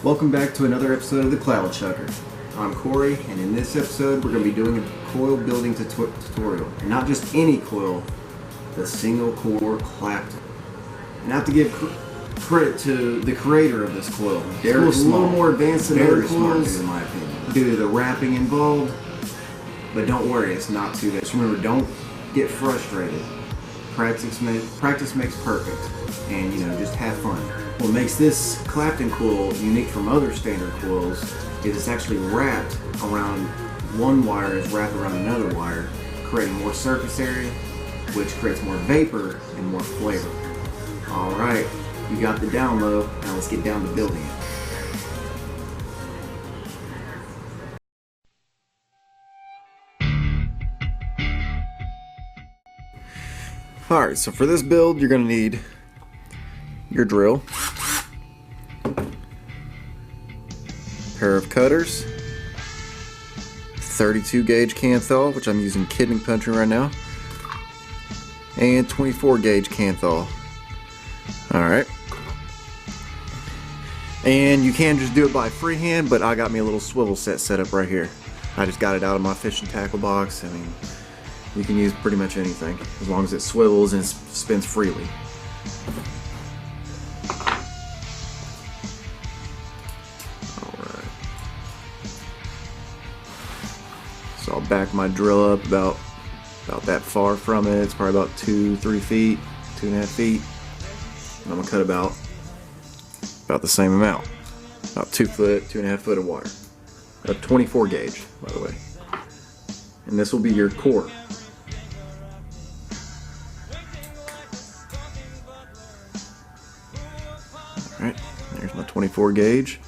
Welcome back to another episode of the Cloud Chucker. I'm Corey, and in this episode we're going to be doing a coil building tutorial. And not just any coil, the single core Clapton. And I have to give credit to the creator of this coil. It's a little more advanced than other coils, in my opinion, due to the wrapping involved. But don't worry, it's not too bad. Just remember, don't get frustrated. Practice makes perfect, and just have fun. What makes this Clapton coil unique from other standard coils is it's actually wrapped around one wire, is wrapped around another wire, creating more surface area, which creates more vapor and more flavor. Alright, you got the down low, now let's get down to building it. Alright, so for this build you're going to need your drill, pair of cutters, 32 gauge Canthal, which I'm using kidney punching right now, and 24 gauge Canthal. Alright, and you can just do it by freehand, but I got me a little swivel set up right here. I just got it out of my fishing tackle box. I mean, you can use pretty much anything as long as it swivels and spins freely. Alright. So I'll back my drill up about that far from it. It's probably about 2-3 feet, 2.5 feet. And I'm gonna cut about the same amount. About 2 foot, 2.5 foot of wire. A 24 gauge, by the way. And this will be your core. Alright, there's my 24 gauge.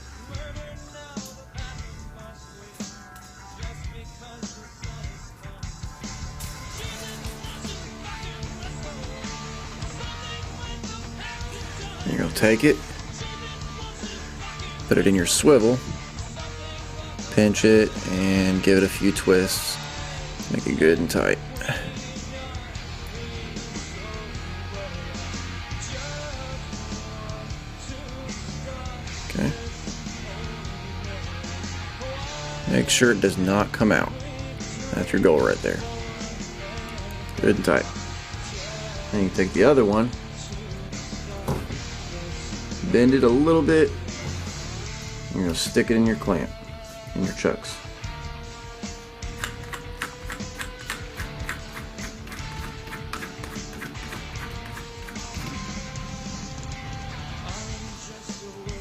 You're going to take it, put it in your swivel, pinch it, and give it a few twists. Make it good and tight. Okay. Make sure it does not come out. That's your goal right there. Good and tight. Then you take the other one, bend it a little bit, and you're going to stick it in your clamp, in your chucks.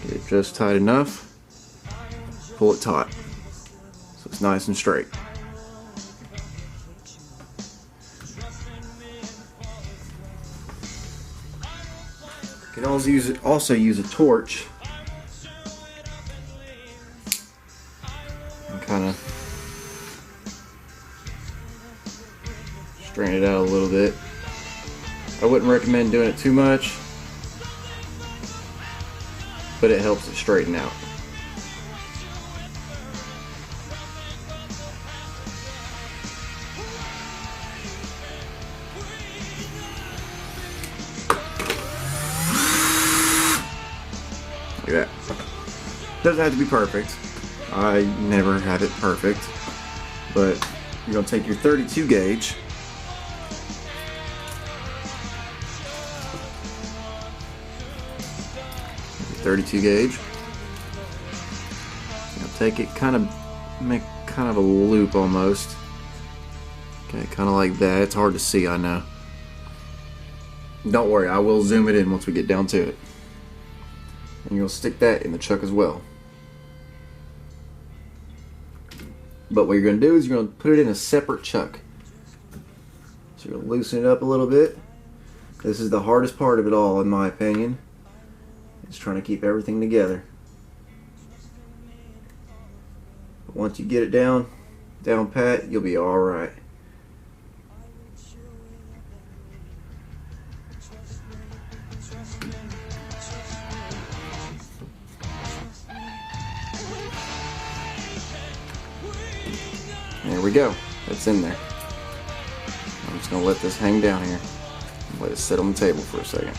Get it just tight enough, pull it taut, so it's nice and straight. You can also use a torch and kind of strain it out a little bit. I wouldn't recommend doing it too much, but it helps it straighten out. Like that. Doesn't have to be perfect. I never have it perfect. But you're going to take your 32 gauge. Your 32 gauge. You'll take it, make kind of a loop almost. Okay, kind of like that. It's hard to see, I know. Don't worry, I will zoom it in once we get down to it. And you'll stick that in the chuck as well. But what you're going to do is you're going to put it in a separate chuck. So you're going to loosen it up a little bit. This is the hardest part of it all, in my opinion. It's trying to keep everything together. But once you get it down pat, you'll be alright. There we go. That's in there. I'm just going to let this hang down here. Let it sit on the table for a second.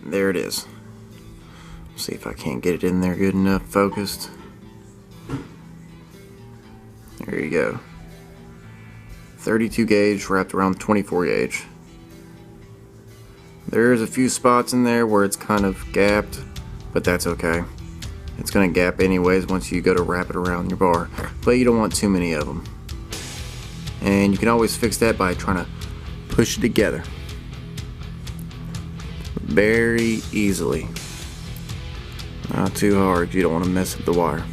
there it is. See if I can't get it in there good enough focused. There you go. 32 gauge wrapped around 24 gauge. There's a few spots in there where it's kind of gapped, but that's okay. It's going to gap anyways once you go to wrap it around your bar, but you don't want too many of them. And you can always fix that by trying to push it together very easily. Not too hard, you don't want to mess up the wire.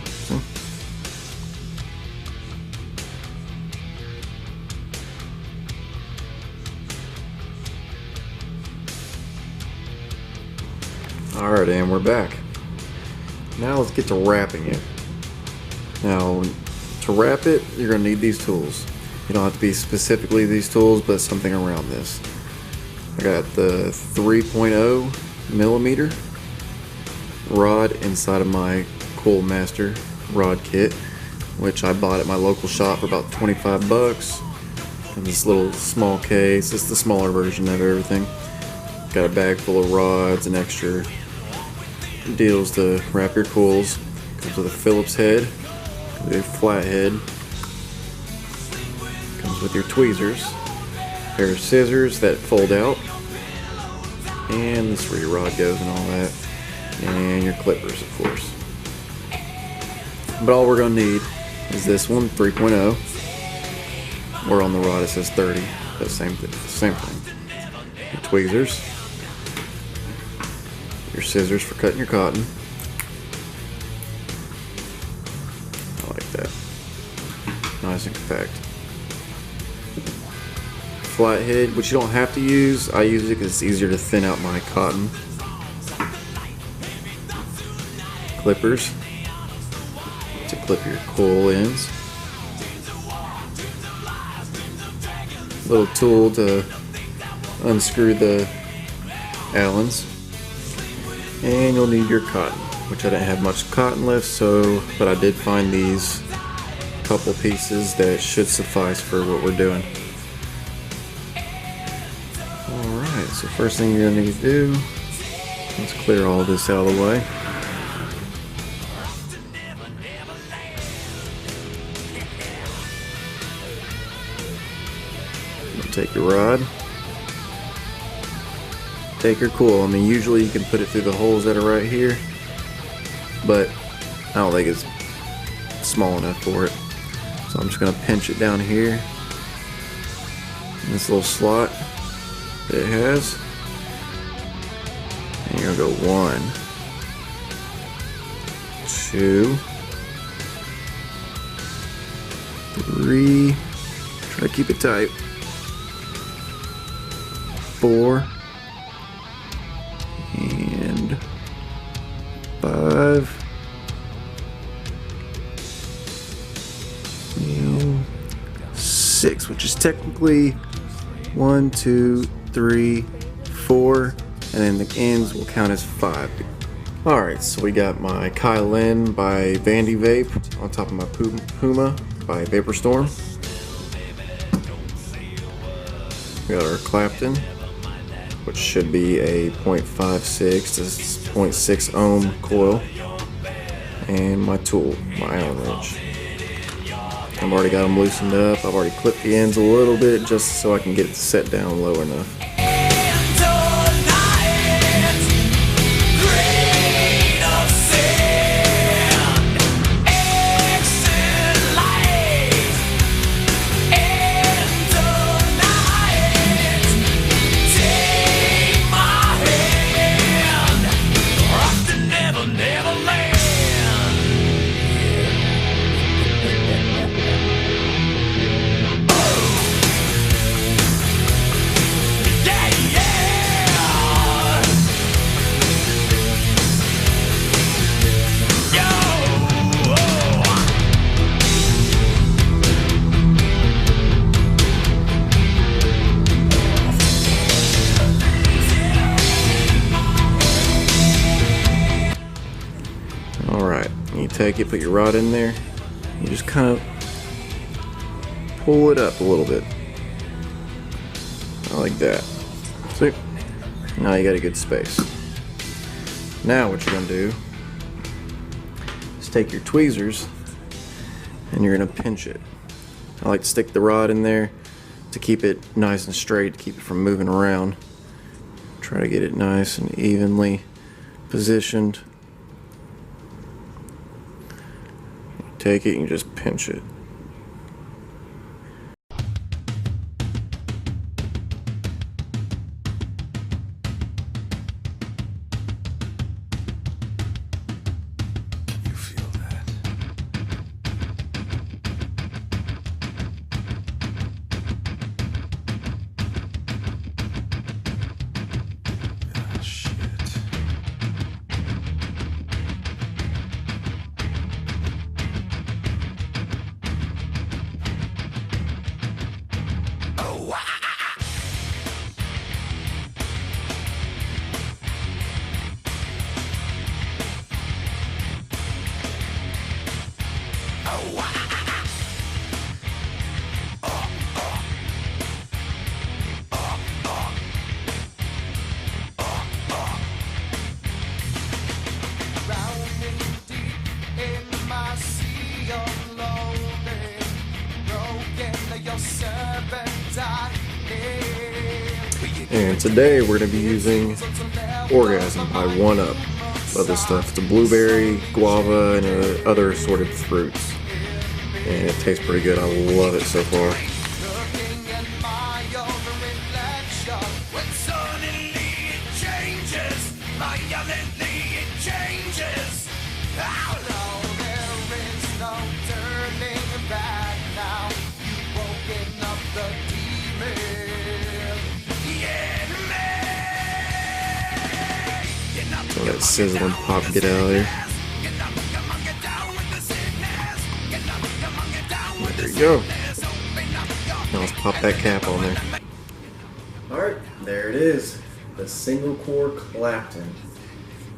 See? Alright, and we're back. Now let's get to wrapping it. Now, to wrap it, you're going to need these tools. You don't have to be specifically these tools, but something around this. I got the 3.0 millimeter rod inside of my Coil Master rod kit, which I bought at my local shop for about 25 bucks. In this little small case, it's the smaller version of everything. Got a bag full of rods and extra deals to wrap your coils. Comes with a Phillips head, a flat head. Comes with your tweezers, a pair of scissors that fold out, and this is where your rod goes and all that, and your clippers, of course. But all we're going to need is this one, 3.0, or on the rod it says 30, but same thing. Your tweezers, your scissors for cutting your cotton. I like that. Nice and compact. Flathead, which you don't have to use. I use it because it's easier to thin out my cotton. Clippers to clip your coil ends. Little tool to unscrew the Allens. And you'll need your cotton, which I didn't have much cotton left, but I did find these couple pieces that should suffice for what we're doing. Alright, so first thing you're going to need to do, let's clear all this out of the way. Take your rod, take your coil. I mean, usually you can put it through the holes that are right here, but I don't think it's small enough for it. So I'm just going to pinch it down here in this little slot that it has. And you're going to go 1, 2, 3, try to keep it tight, 4, and 5, and 6, which is technically 1, 2, 3, 4, and then the ends will count as 5. Alright, so we got my Kylin by Vandy Vape on top of my Puma by Vapor Storm. We got our Clapton, which should be a 0.56 to 0.6 ohm coil, and my tool, my Allen wrench. I've already got them loosened up. I've already clipped the ends a little bit just so I can get it set down low enough. Take it, put your rod in there, you just kind of pull it up a little bit, like that. See? Now you got a good space. Now what you're gonna do is take your tweezers and you're gonna pinch it. I like to stick the rod in there to keep it nice and straight, to keep it from moving around. Try to get it nice and evenly positioned. Take it and you just pinch it. And today we're going to be using Orgasm by 1UP. Love this stuff. It's a blueberry, guava, and other assorted fruits. And it tastes pretty good. I love it so far. So that sizzling pop, get out of there. There you go. Now let's pop that cap on there. Alright, there it is. The single core Clapton.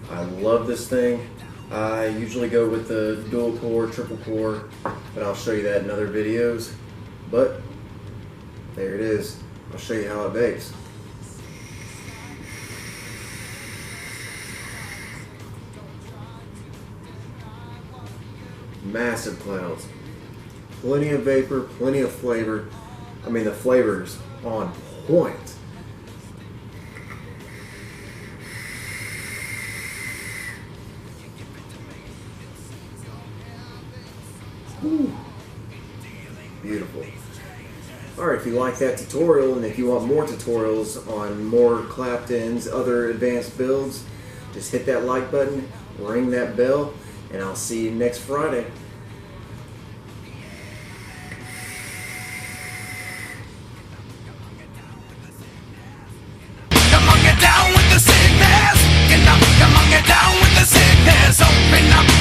I love this thing. I usually go with the dual core, triple core, but I'll show you that in other videos. But there it is. I'll show you how it bakes. Massive clouds, plenty of vapor, plenty of flavor. I mean, the flavor's on point. Whew. Beautiful. Alright, if you like that tutorial and if you want more tutorials on more Claptons, other advanced builds, just hit that like button, ring that bell, and I'll see you next Friday. Come on, get down with the sickness. Come on, get down with the sickness. Open up.